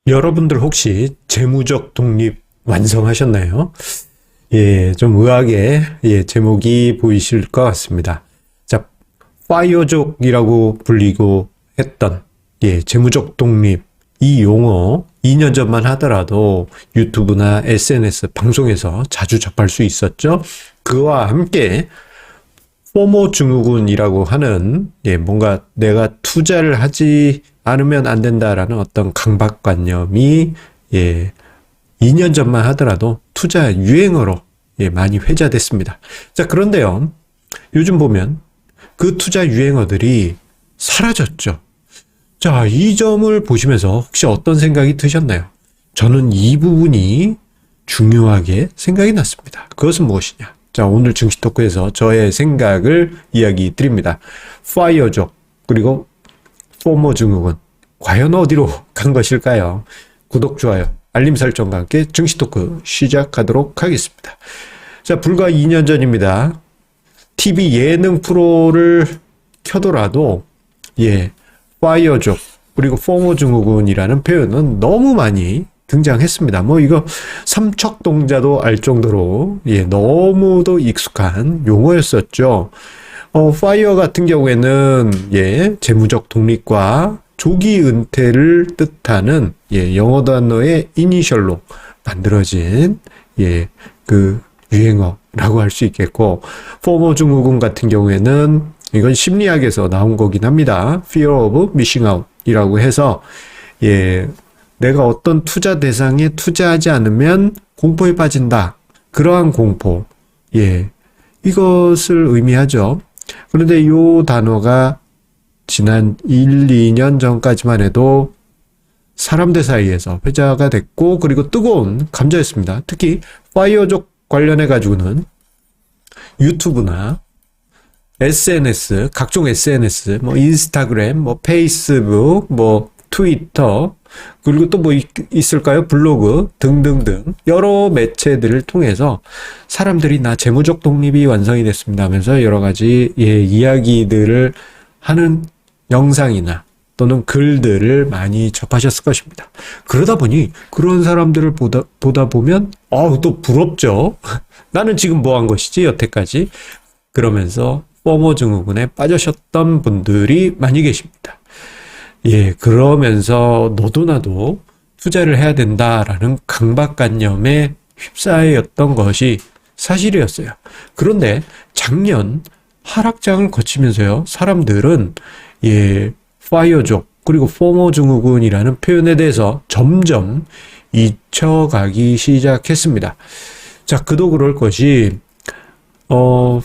여러분들 혹시 재무적 독립 완성하셨나요? 예, 좀 의아하게 제목이 보이실 것 같습니다. 자, 파이어족이라고 불리고 했던 재무적 독립 이 용어 2년 전만 하더라도 유튜브나 SNS 방송에서 자주 접할 수 있었죠. 그와 함께 포모 증후군이라고 하는 뭔가 내가 투자를 하지 않으면 안 된다라는 어떤 강박관념이 2년 전만 하더라도 투자 유행어로 많이 회자됐습니다. 자, 그런데요. 요즘 보면 그 투자 유행어들이 사라졌죠. 자, 이 점을 보시면서 혹시 어떤 생각이 드셨나요? 저는 이 부분이 중요하게 생각이 났습니다. 그것은 무엇이냐? 자, 오늘 증시 토크에서 저의 생각을 이야기 드립니다. 파이어족 그리고 포모 증후군 과연 어디로 간 것일까요? 구독, 좋아요, 알림 설정과 함께 증시 토크 시작하도록 하겠습니다. 자, 불과 2년 전입니다. TV 예능 프로를 켜더라도 파이어족 그리고 포모 증후군이라는 표현은 너무 많이 등장했습니다. 뭐 이거 삼척동자도 알 정도로 너무도 익숙한 용어였었죠. 파이어 같은 경우에는 재무적 독립과 조기 은퇴를 뜻하는 영어 단어의 이니셜로 만들어진 그 유행어라고 할 수 있겠고, 포모 증후군 같은 경우에는 이건 심리학에서 나온 거긴 합니다. Fear of missing out 이라고 해서 내가 어떤 투자 대상에 투자하지 않으면 공포에 빠진다. 그러한 공포. 이것을 의미하죠. 그런데 이 단어가 지난 1, 2년 전까지만 해도 사람들 사이에서 회자가 됐고, 그리고 뜨거운 감자였습니다. 특히 파이어족 관련해 가지고는 유튜브나 SNS, 각종 SNS, 뭐 인스타그램, 뭐 페이스북, 뭐 트위터, 그리고 또 뭐 있을까요? 블로그 등등등 여러 매체들을 통해서 사람들이 나 재무적 독립이 완성이 됐습니다 하면서 여러 가지 이야기들을 하는 영상이나 또는 글들을 많이 접하셨을 것입니다. 그러다 보니 그런 사람들을 보다 보면 또 부럽죠. 나는 지금 뭐 한 것이지 여태까지. 그러면서 포모 증후군에 빠지셨던 분들이 많이 계십니다. 그러면서 너도 나도 투자를 해야 된다라는 강박관념에 휩싸였던 것이 사실이었어요. 그런데 작년 하락장을 거치면서요, 사람들은 파이어족 그리고 포모 증후군이라는 표현에 대해서 점점 잊혀가기 시작했습니다. 자, 그도 그럴 것이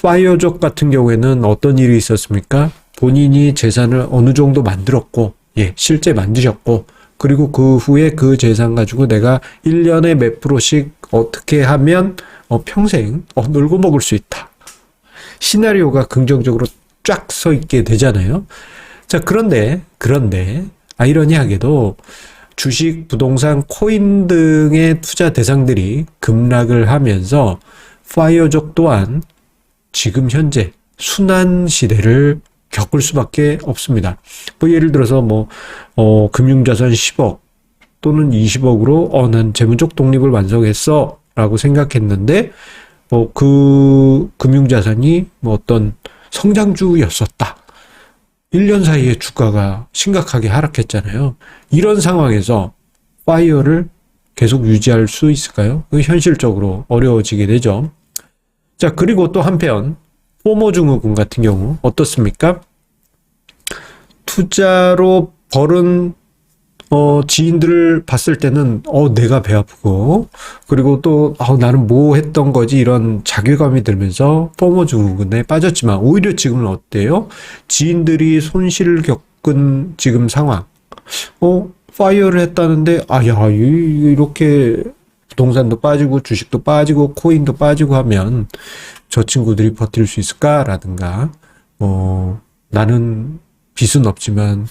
파이어족 같은 경우에는 어떤 일이 있었습니까? 본인이 재산을 어느 정도 만들었고, 실제 만드셨고, 그리고 그 후에 그 재산 가지고 내가 1년에 몇 프로씩 어떻게 하면 평생 놀고 먹을 수 있다. 시나리오가 긍정적으로 쫙 서 있게 되잖아요. 자, 그런데 아이러니하게도 주식, 부동산, 코인 등의 투자 대상들이 급락을 하면서 파이어족 또한 지금 현재 순환 시대를 겪을 수밖에 없습니다. 뭐 예를 들어서 금융자산 10억 또는 20억으로 난 재무적 독립을 완성했어 라고 생각했는데 그 금융자산이 어떤 성장주였었다. 1년 사이에 주가가 심각하게 하락했잖아요. 이런 상황에서 파이어를 계속 유지할 수 있을까요? 현실적으로 어려워지게 되죠. 자, 그리고 또 한편 포모 증후군 같은 경우 어떻습니까? 투자로 벌은 지인들을 봤을 때는 내가 배 아프고, 그리고 또 나는 뭐 했던 거지 이런 자괴감이 들면서 포모 증후군에 빠졌지만, 오히려 지금은 어때요? 지인들이 손실을 겪은 지금 상황, 파이어를 했다는데 이렇게 부동산도 빠지고 주식도 빠지고 코인도 빠지고 하면 저 친구들이 버틸 수 있을까라든가, 나는 빚은 없지만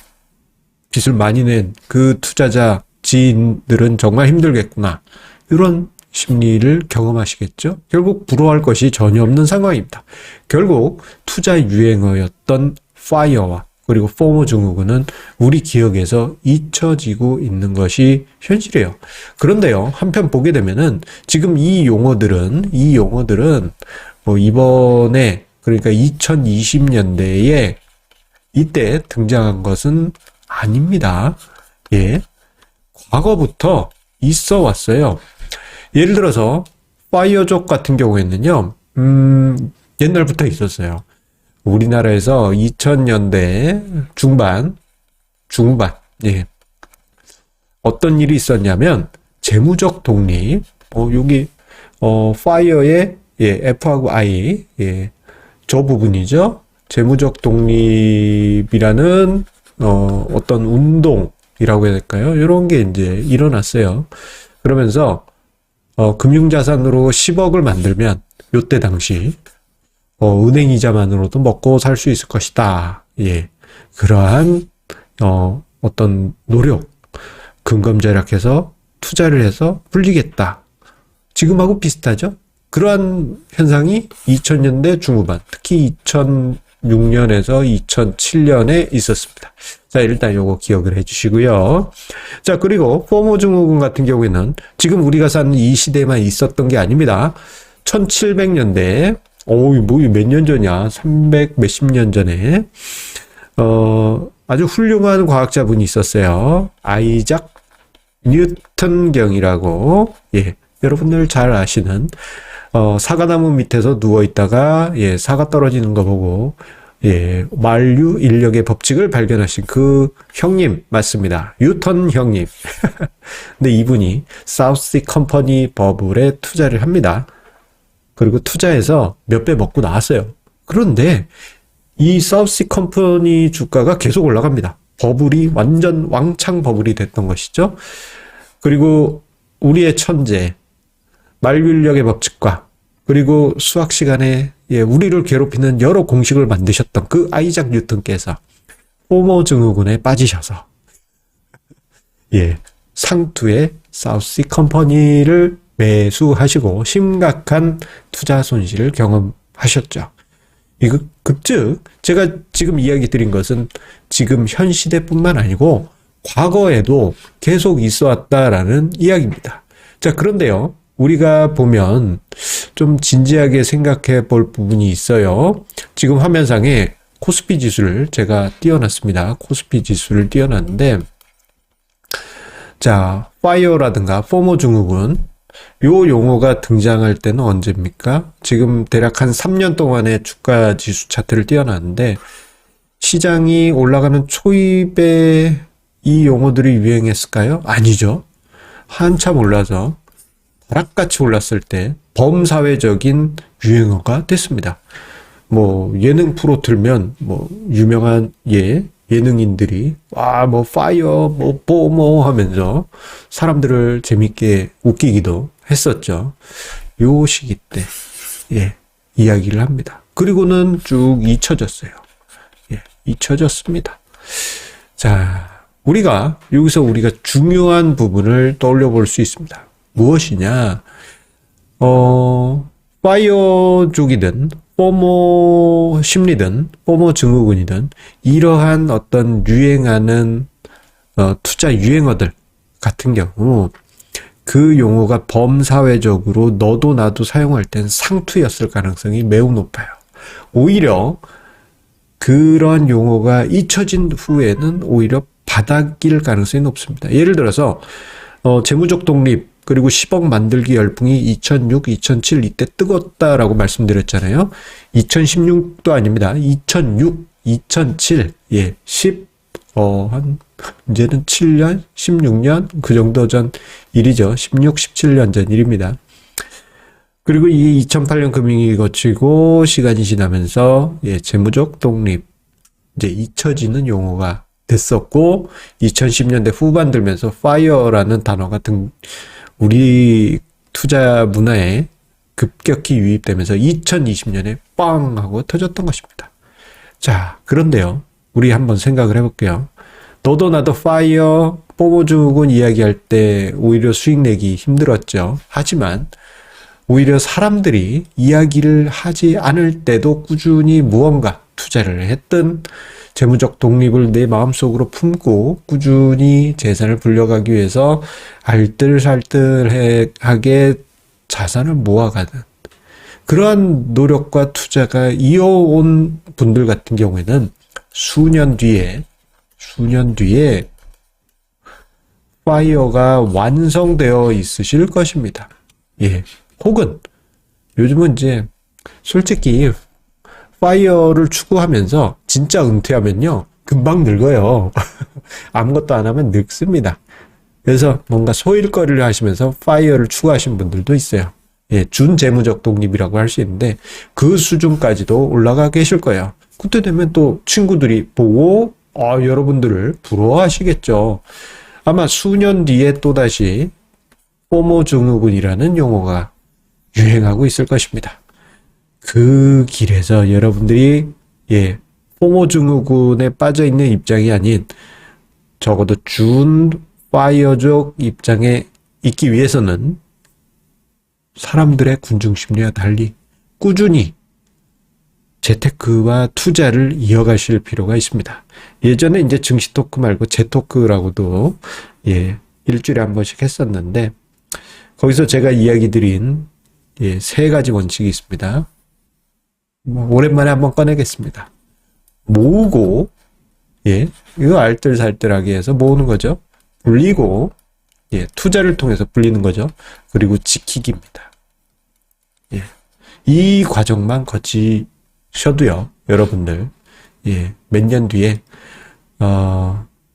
빚을 많이 낸 그 투자자 지인들은 정말 힘들겠구나, 이런 심리를 경험하시겠죠. 결국 부러워할 것이 전혀 없는 상황입니다. 결국 투자 유행어였던 파이어와 그리고 포모 증후군은 우리 기억에서 잊혀지고 있는 것이 현실이에요. 그런데요, 한편 보게 되면은 지금 이 용어들은 뭐 이번에 그러니까 2020년대에 이때 등장한 것은 아닙니다. 예. 과거부터 있어 왔어요. 예를 들어서 파이어족 같은 경우에는요. 옛날부터 있었어요. 우리나라에서 2000년대 중반, 예. 어떤 일이 있었냐면, 재무적 독립, 여기, 파이어의, 예, F하고 I, 예, 저 부분이죠. 재무적 독립이라는, 어떤 운동이라고 해야 될까요? 이런 게 이제 일어났어요. 그러면서, 금융자산으로 10억을 만들면, 요때 당시, 은행 이자만으로도 먹고 살 수 있을 것이다. 예. 그러한, 어떤 노력, 근검절약해서 투자를 해서 불리겠다. 지금하고 비슷하죠? 그러한 현상이 2000년대 중후반, 특히 2006년에서 2007년에 있었습니다. 자, 일단 요거 기억을 해 주시고요. 자, 그리고 포모 증후군 같은 경우에는 지금 우리가 사는 이 시대에만 있었던 게 아닙니다. 1700년대, 몇 년 전이야? 300 몇십 년 전에, 아주 훌륭한 과학자분이 있었어요. 아이작 뉴턴경이라고, 예, 여러분들 잘 아시는, 사과나무 밑에서 누워있다가, 예, 사과 떨어지는 거 보고, 예, 만류 인력의 법칙을 발견하신 그 형님, 맞습니다. 뉴턴 형님. 근데 이분이 사우스 컴퍼니 버블에 투자를 합니다. 그리고 투자해서 몇 배 먹고 나왔어요. 그런데 이 사우스 컴퍼니 주가가 계속 올라갑니다. 버블이 완전 왕창 버블이 됐던 것이죠. 그리고 우리의 천재, 만류인력의 법칙과 그리고 수학 시간에 우리를 괴롭히는 여러 공식을 만드셨던 그 아이작 뉴턴께서 포모 증후군에 빠지셔서 상투의 사우스 컴퍼니를 매수하시고 심각한 투자 손실을 경험하셨죠. 이거 급즉 제가 지금 이야기 드린 것은 지금 현 시대뿐만 아니고 과거에도 계속 있어 왔다라는 이야기입니다. 자, 그런데요, 우리가 보면 좀 진지하게 생각해 볼 부분이 있어요. 지금 화면상에 코스피 지수를 제가 띄워놨습니다. 코스피 지수를 띄워놨는데, 자, 파이어라든가 포모 증후군, 요 용어가 등장할 때는 언제입니까? 지금 대략 한 3년 동안의 주가 지수 차트를 띄워놨는데, 시장이 올라가는 초입에 이 용어들이 유행했을까요? 아니죠. 한참 올라서 벼락같이 올랐을 때 범사회적인 유행어가 됐습니다. 뭐 예능 프로 틀면 뭐 유명한 예능인들이 뭐 파이어 뭐 포모 하면서 사람들을 재밌게 웃기기도 했었죠. 요 시기 때 이야기를 합니다. 그리고는 쭉 잊혀졌어요. 잊혀졌습니다. 자, 여기서 우리가 중요한 부분을 떠올려 볼 수 있습니다. 무엇이냐? 파이어족이든, 포모 심리든, 포모 증후군이든, 이러한 어떤 유행하는, 투자 유행어들 같은 경우, 그 용어가 범사회적으로 너도 나도 사용할 땐 상투였을 가능성이 매우 높아요. 오히려, 그런 용어가 잊혀진 후에는 오히려 바닥일 가능성이 높습니다. 예를 들어서, 재무적 독립, 그리고 10억 만들기 열풍이 2006, 2007 이때 뜨겁다라고 말씀드렸잖아요. 2016도 아닙니다. 2006, 2007, 이제는 7년, 16년 그 정도 전 일이죠. 16, 17년 전 일입니다. 그리고 이 2008년 금융위기 거치고 시간이 지나면서 재무적 독립 이제 잊혀지는 용어가 됐었고 2010년대 후반 들면서 파이어라는 단어가 우리 투자 문화에 급격히 유입되면서 2020년에 빵 하고 터졌던 것입니다. 자, 그런데요, 우리 한번 생각을 해볼게요. 너도 나도 파이어, 포모 증후군 이야기할 때 오히려 수익 내기 힘들었죠. 하지만 오히려 사람들이 이야기를 하지 않을 때도 꾸준히 무언가 투자를 했던 재무적 독립을 내 마음속으로 품고 꾸준히 재산을 불려가기 위해서 알뜰살뜰하게 자산을 모아가는 그러한 노력과 투자가 이어온 분들 같은 경우에는 수년 뒤에 파이어가 완성되어 있으실 것입니다. 예. 혹은 요즘은 이제 솔직히 파이어를 추구하면서 진짜 은퇴하면요 금방 늙어요. 아무것도 안 하면 늙습니다. 그래서 뭔가 소일거리를 하시면서 파이어를 추구하신 분들도 있어요. 예, 준재무적 독립이라고 할 수 있는데 그 수준까지도 올라가 계실 거예요. 그때 되면 또 친구들이 보고 여러분들을 부러워하시겠죠. 아마 수년 뒤에 또다시 포모 증후군이라는 용어가 유행하고 있을 것입니다. 그 길에서 여러분들이 포모 증후군에 빠져 있는 입장이 아닌 적어도 준 파이어족 입장에 있기 위해서는 사람들의 군중심리와 달리 꾸준히 재테크와 투자를 이어가실 필요가 있습니다. 예전에 이제 증시 토크 말고 재토크라고도 일주일에 한 번씩 했었는데 거기서 제가 이야기 드린 세 가지 원칙이 있습니다. 오랜만에 한번 꺼내겠습니다. 모으고 이거 알뜰살뜰하게 해서 모으는 거죠. 불리고 투자를 통해서 불리는 거죠. 그리고 지키기입니다. 이 과정만 거치셔도요. 여러분들 몇 년 뒤에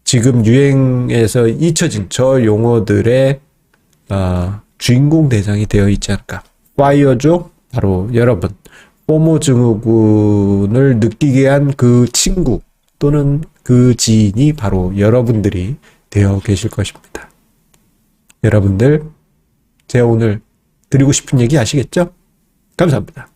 지금 유행에서 잊혀진 저 용어들의 주인공 대상이 되어 있지 않을까. 파이어족 바로 여러분. 포모 증후군을 느끼게 한 그 친구 또는 그 지인이 바로 여러분들이 되어 계실 것입니다. 여러분들 제가 오늘 드리고 싶은 얘기 아시겠죠? 감사합니다.